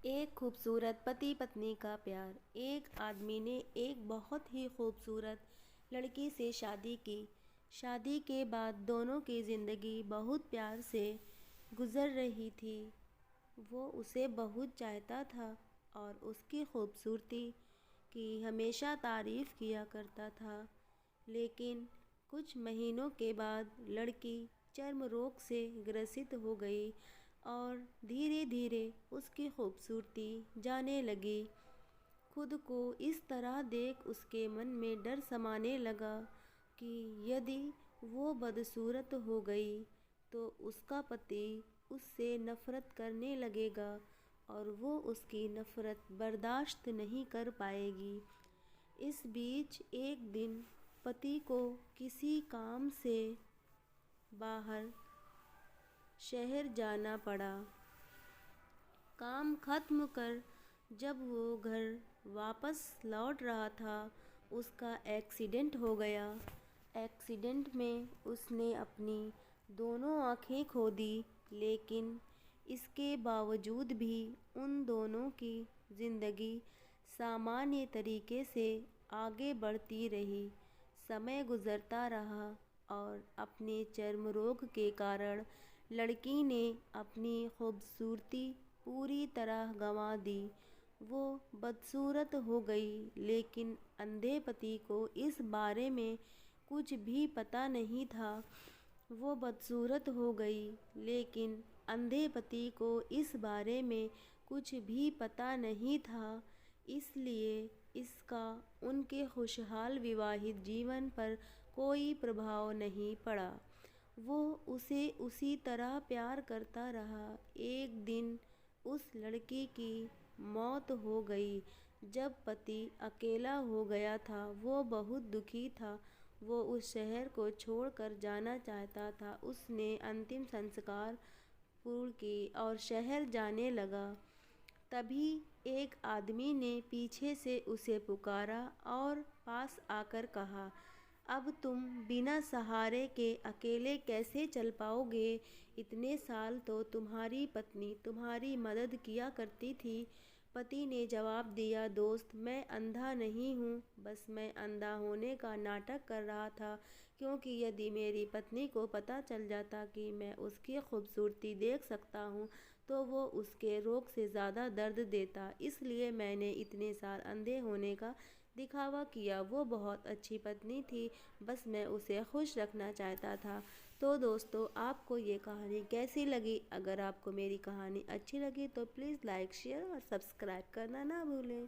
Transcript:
एक खूबसूरत पति पत्नी का प्यार। एक आदमी ने एक बहुत ही खूबसूरत लड़की से शादी की। शादी के बाद दोनों की ज़िंदगी बहुत प्यार से गुज़र रही थी। वो उसे बहुत चाहता था और उसकी खूबसूरती की हमेशा तारीफ़ किया करता था। लेकिन कुछ महीनों के बाद लड़की चर्म रोग से ग्रसित हो गई और धीरे धीरे उसकी खूबसूरती जाने लगी। खुद को इस तरह देख उसके मन में डर समाने लगा कि यदि वो बदसूरत हो गई तो उसका पति उससे नफ़रत करने लगेगा और वो उसकी नफ़रत बर्दाश्त नहीं कर पाएगी। इस बीच एक दिन पति को किसी काम से बाहर शहर जाना पड़ा। काम खत्म कर जब वो घर वापस लौट रहा था, उसका एक्सीडेंट हो गया। एक्सीडेंट में उसने अपनी दोनों आँखें खो दी, लेकिन इसके बावजूद भी उन दोनों की ज़िंदगी सामान्य तरीके से आगे बढ़ती रही। समय गुज़रता रहा और अपने चर्म रोग के कारण लड़की ने अपनी खूबसूरती पूरी तरह गंवा दी। वो बदसूरत हो गई, लेकिन अंधे पति को इस बारे में कुछ भी पता नहीं था। वो बदसूरत हो गई, लेकिन अंधे पति को इस बारे में कुछ भी पता नहीं था। इसलिए इसका उनके खुशहाल विवाहित जीवन पर कोई प्रभाव नहीं पड़ा। वो उसे उसी तरह प्यार करता रहा। एक दिन उस लड़की की मौत हो गई। जब पति अकेला हो गया था, वो बहुत दुखी था। वो उस शहर को छोड़कर जाना चाहता था। उसने अंतिम संस्कार पूर्ण की और शहर जाने लगा। तभी एक आदमी ने पीछे से उसे पुकारा और पास आकर कहा, अब तुम बिना सहारे के अकेले कैसे चल पाओगे? इतने साल तो तुम्हारी पत्नी तुम्हारी मदद किया करती थी। पति ने जवाब दिया, दोस्त, मैं अंधा नहीं हूँ, बस मैं अंधा होने का नाटक कर रहा था, क्योंकि यदि मेरी पत्नी को पता चल जाता कि मैं उसकी खूबसूरती देख सकता हूँ तो वो उसके रोग से ज़्यादा दर्द देता। इसलिए मैंने इतने साल अंधे होने का दिखावा किया। वो बहुत अच्छी पत्नी थी, बस मैं उसे खुश रखना चाहता था। तो दोस्तों, आपको ये कहानी कैसी लगी? अगर आपको मेरी कहानी अच्छी लगी तो प्लीज़ लाइक, शेयर और सब्सक्राइब करना ना भूलें।